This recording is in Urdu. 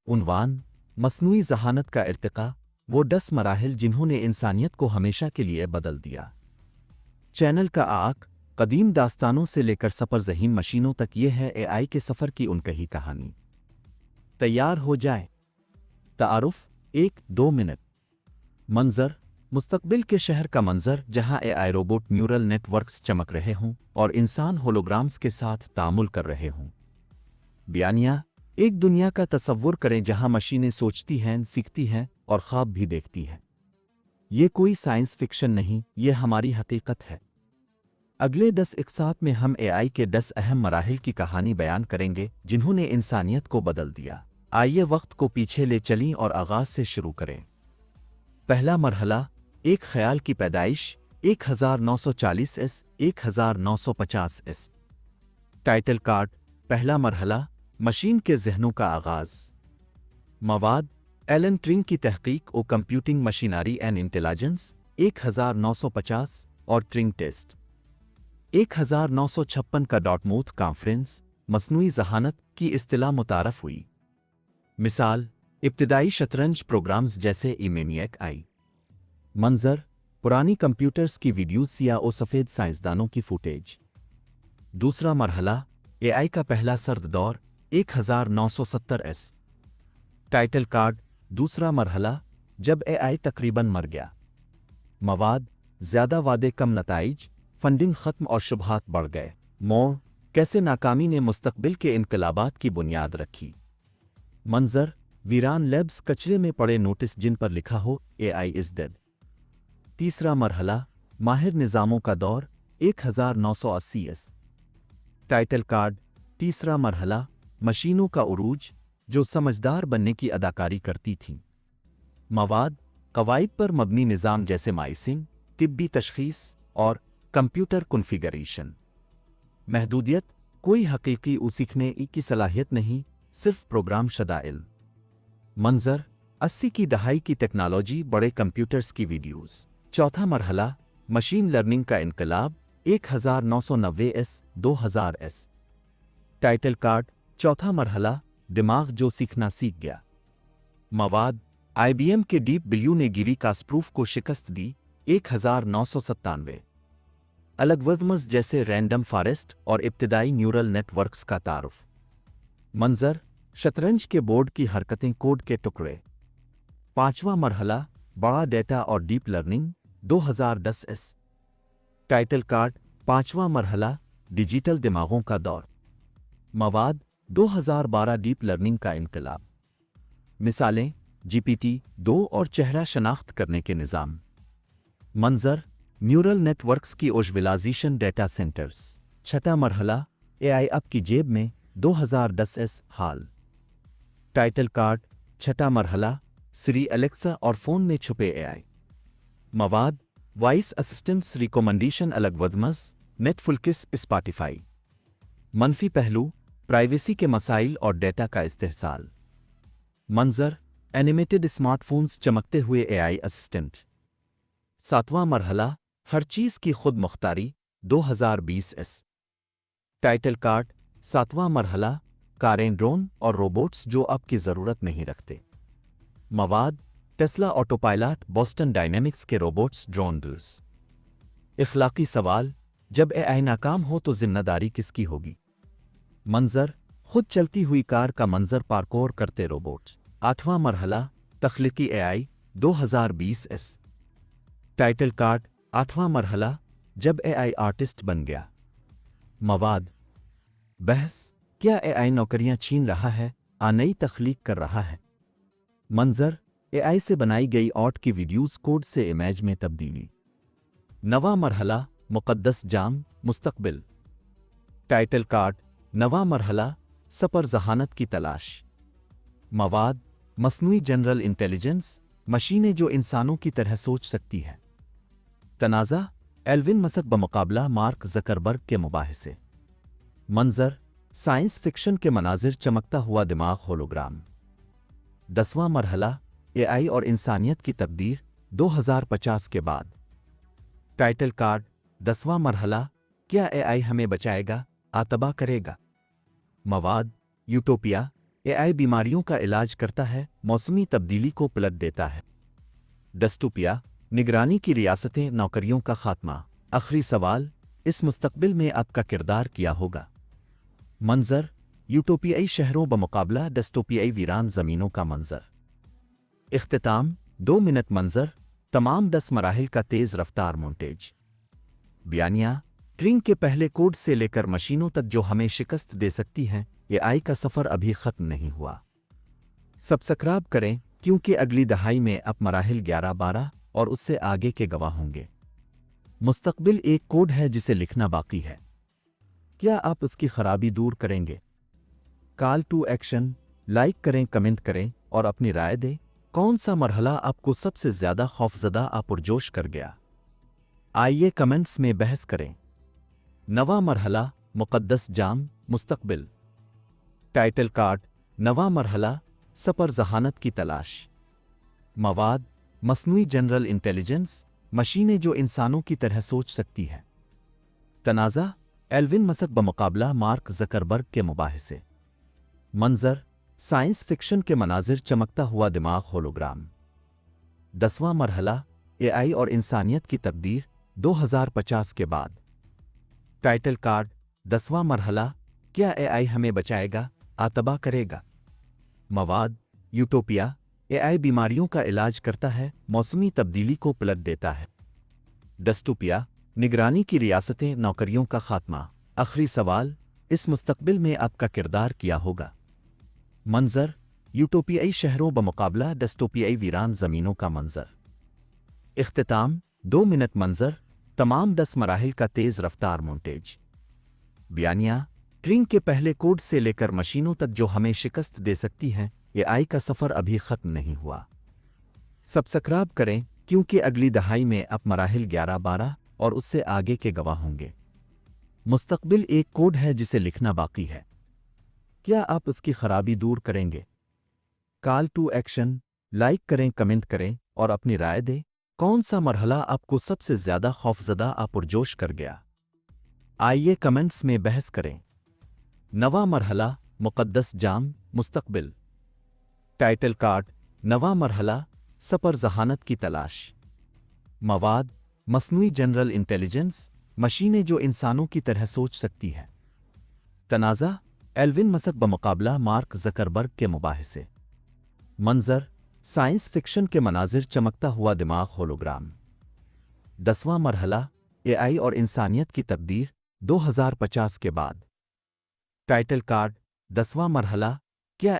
عنوان: مصنوعی ذہانت کا ارتقاء، وہ 10 مراحل جنہوں نے انسانیت کو ہمیشہ کے لیے بدل دیا۔ چینل کا آغاز قدیم داستانوں سے لے کر سپر ذہین مشینوں تک، یہ ہے اے آئی کے سفر کی ان کہی کہانی۔ تیار ہو جائیں۔ تعارف 1-2 منٹ۔ منظر: مستقبل کے شہر کا منظر جہاں اے آئی روبوٹ نیورل نیٹ ورکس چمک رہے ہوں اور انسان ہولوگرامز کے ساتھ تعامل کر رہے ہوں۔ بیانیہ: ایک دنیا کا تصور کریں جہاں مشینیں سوچتی ہیں، سیکھتی ہیں اور خواب بھی دیکھتی ہیں۔ یہ کوئی سائنس فکشن نہیں، یہ ہماری حقیقت ہے۔ اگلے 10 اقساط میں ہم اے آئی کے 10 اہم مراحل کی کہانی بیان کریں گے جنہوں نے انسانیت کو بدل دیا۔ آئیے وقت کو پیچھے لے چلیں اور آغاز سے شروع کریں۔ پہلا مرحلہ: ایک خیال کی پیدائش، 1940 ء 1950 ء۔ ٹائٹل کارڈ: پہلا مرحلہ، مشین کے ذہنوں کا آغاز۔ مواد: ایلن ٹرنگ کی تحقیق او کمپیوٹنگ مشینری اینڈ انٹیلیجنس 1950 اور ٹرنگ ٹیسٹ 1956 کا ڈارٹموتھ کانفرنس مصنوعی ذہانت کی اصطلاح متعارف ہوئی۔ مثال: ابتدائی شطرنج پروگرامز جیسے ایمینیک آئی۔ منظر: پرانی کمپیوٹرز کی ویڈیوز، سیاہ و سفید سائنسدانوں کی فوٹیج۔ دوسرا مرحلہ، اے آئی کا پہلا سرد دور 1970 ء۔ ٹائٹل کارڈ: دوسرا مرحلہ، جب اے آئی تقریباً مر گیا۔ مواد: زیادہ وعدے کم نتائج، فنڈنگ ختم اور شبہات بڑھ گئے۔ موڑ: کیسے ناکامی نے مستقبل کے انقلابات کی بنیاد رکھی۔ منظر: ویران لیبز، کچرے میں پڑے نوٹس جن پر لکھا ہو اے آئی از ڈیڈ۔ تیسرا مرحلہ، ماہر نظاموں کا دور 1980 ء۔ ٹائٹل کارڈ: تیسرا مرحلہ، مشینوں کا عروج جو سمجھدار بننے کی اداکاری کرتی تھیں۔ مواد: قواعد پر مبنی نظام جیسے مائسنگ، طبی تشخیص اور کمپیوٹر کنفیگریشن۔ محدودیت: کوئی حقیقی سیکھنے کی صلاحیت نہیں، صرف پروگرام شدہ علم۔ منظر: 80 کی دہائی کی ٹیکنالوجی، بڑے کمپیوٹرز کی ویڈیوز۔ چوتھا مرحلہ، مشین لرننگ کا انقلاب 1990 ء 2000 ء۔ ٹائٹل کارڈ: چوتھا مرحلہ، دماغ جو سیکھنا سیکھ گیا۔ مواد: آئی بی ایم کے ڈیپ بلیو نے گیری کاسپروف کو شکست دی 1997۔ الگورتھمز جیسے رینڈم فارسٹ اور ابتدائی نیورل نیٹ ورکس کا تعارف۔ منظر: شطرنج کے بورڈ کی حرکتیں، کوڈ کے ٹکڑے۔ پانچواں مرحلہ، بڑا ڈیٹا اور ڈیپ لرننگ 2010 ء۔ ٹائٹل کارڈ: پانچواں مرحلہ، ڈیجیٹل دماغوں کا دور۔ مواد: 2012 ڈیپ لرننگ کا انقلاب۔ مثالیں: GPT-2 اور چہرہ شناخت کرنے کے نظام۔ منظر: نیورل نیٹ ورکس کی ویژوائزیشن، ڈیٹا سینٹرز۔ چھٹا مرحلہ، اے آئی آپ کی جیب میں 2010 ء۔ حال۔ ٹائٹل کارڈ: چھٹا مرحلہ، سری، الیکسا اور فون میں چھپے اے آئی۔ مواد: voice assistants, recommendation algorithms, Netflix, Spotify. منفی پہلو: پرائیویسی کے مسائل اور ڈیٹا کا استحصال۔ منظر: اینیمیٹڈ اسمارٹ فونز، چمکتے ہوئے اے آئی اسسٹنٹ۔ ساتواں مرحلہ، ہر چیز کی خود مختاری 2020 ء۔ ٹائٹل کارڈ: ساتواں مرحلہ، کاریں، ڈرون اور روبوٹس جو اب کی ضرورت نہیں رکھتے۔ مواد: Tesla auto pilot, Boston dynamics کے روبوٹس، ڈرون ڈرز۔ اخلاقی سوال: جب اے آئی ناکام ہو تو ذمہ داری کس کی ہوگی؟ منظر: خود چلتی ہوئی کار کا منظر، پارکور کرتے روبوٹس۔ آٹھواں مرحلہ، تخلیقی اے آئی 2020 ء۔ ٹائٹل کارڈ: آٹھواں مرحلہ، جب اے آئی آرٹسٹ بن گیا۔ مواد: بحث: کیا اے آئی نوکریاں چھین رہا ہے، نئی تخلیق کر رہا ہے؟ منظر: اے آئی سے بنائی گئی آرٹ کی ویڈیوز کوڈ سے امیج میں تبدیلی۔ نواں مرحلہ، مقدس جام، مستقبل۔ ٹائٹل کارڈ: نواں مرحلہ، سپر ذہانت کی تلاش۔ مواد: مصنوعی جنرل انٹیلیجنس، مشینیں جو انسانوں کی طرح سوچ سکتی ہے۔ تنازع: ایلون مسک بمقابلہ مارک زکربرگ کے مباحثے۔ منظر: سائنس فکشن کے مناظر، چمکتا ہوا دماغ، ہولوگرام۔ 10واں مرحلہ، اے آئی اور انسانیت کی تقدیر 2050 کے بعد۔ ٹائٹل کارڈ: 10واں مرحلہ، کیا اے آئی ہمیں بچائے گا، تباہ کرے گا؟ مواد: یوٹوپیا، اے آئی بیماریوں کا علاج کرتا ہے، موسمی تبدیلی کو پلٹ دیتا ہے۔ ڈسٹوپیا، نگرانی کی ریاستیں، نوکریوں کا خاتمہ۔ آخری سوال، اس مستقبل میں آپ کا کردار کیا ہوگا؟ منظر، یوٹوپیائی شہروں بمقابلہ ڈسٹوپیائی ویران زمینوں کا منظر۔ اختتام، 2 منٹ منظر، تمام 10 مراحل کا تیز رفتار مونٹیج۔ بیانیہ، ٹرینگ کے پہلے کوڈ سے لے کر مشینوں تک جو ہمیں شکست دے سکتی ہیں، اے آئی کا سفر ابھی ختم نہیں ہوا۔ سبسکرائب کریں کیونکہ اگلی دہائی میں آپ مراحل 11، 12 اور اس سے آگے کے گواہ ہوں گے۔ مستقبل ایک کوڈ ہے جسے لکھنا باقی ہے۔ کیا آپ اس کی خرابی دور کریں گے؟ کال ٹو ایکشن، لائک کریں، کمنٹ کریں اور اپنی رائے دیں۔ کون سا مرحلہ آپ کو سب سے زیادہ خوفزدہ پرجوش کر گیا؟ آئیے کمنٹس میں بحث کریں۔ نواں مرحلہ، مقدس جام، مستقبل۔ ٹائٹل کارڈ، نواں مرحلہ، سپر ذہانت کی تلاش۔ مواد، مصنوعی جنرل انٹیلیجنس، مشینیں جو انسانوں کی طرح سوچ سکتی ہیں۔ تنازع، ایلون مسک بمقابلہ مارک زکربرگ کے مباحثے۔ منظر، سائنس فکشن کے مناظر، چمکتا ہوا دماغ، ہولوگرام۔ 10واں مرحلہ، اے آئی اور انسانیت کی تقدیر، 2050 کے بعد۔ ٹائٹل کارڈ، 10واں مرحلہ، کیا اے آئی ہمیں بچائے گا، تباہ کرے گا؟ مواد، یوٹوپیا، اے آئی بیماریوں کا علاج کرتا ہے، موسمی تبدیلی کو پلٹ دیتا ہے۔ ڈسٹوپیا، نگرانی کی ریاستیں، نوکریوں کا خاتمہ۔ آخری سوال، اس مستقبل میں آپ کا کردار کیا ہوگا؟ منظر، یوٹوپیائی شہروں بمقابلہ ڈسٹوپیائی ویران زمینوں کا منظر۔ اختتام، 2 منٹ منظر، تمام 10 مراحل کا تیز رفتار مونٹیج۔ بیانیہ، ٹرینگ کے پہلے کوڈ سے لے کر مشینوں تک جو ہمیں شکست دے سکتی ہیں، اے آئی کا سفر ابھی ختم نہیں ہوا۔ سبسکرائب کریں کیونکہ اگلی دہائی میں آپ مراحل 11، 12 اور اس سے آگے کے گواہ ہوں گے۔ مستقبل ایک کوڈ ہے جسے لکھنا باقی ہے۔ کیا آپ اس کی خرابی دور کریں گے؟ کال ٹو ایکشن، لائک کریں، کمنٹ کریں اور اپنی رائے دیں۔ کون سا مرحلہ آپ کو سب سے زیادہ خوفزدہ پرجوش کر گیا؟ آئیے کمنٹس میں بحث کریں۔ نواں مرحلہ، مقدس جام، مستقبل۔ ٹائٹل کارڈ، نواں مرحلہ، سپر ذہانت کی تلاش۔ مواد، مصنوعی جنرل انٹیلیجنس، مشینیں جو انسانوں کی طرح سوچ سکتی ہیں۔ تنازع، ایلون مسک بمقابلہ مارک زکربرگ کے مباحثے۔ منظر، سائنس فکشن کے مناظر، چمکتا ہوا دماغ، ہولوگرام۔ 10واں مرحلہ، اے آئی اور انسانیت کی تقدیر، 2050 کے بعد۔ ٹائٹل کارڈ، 10واں مرحلہ، کیا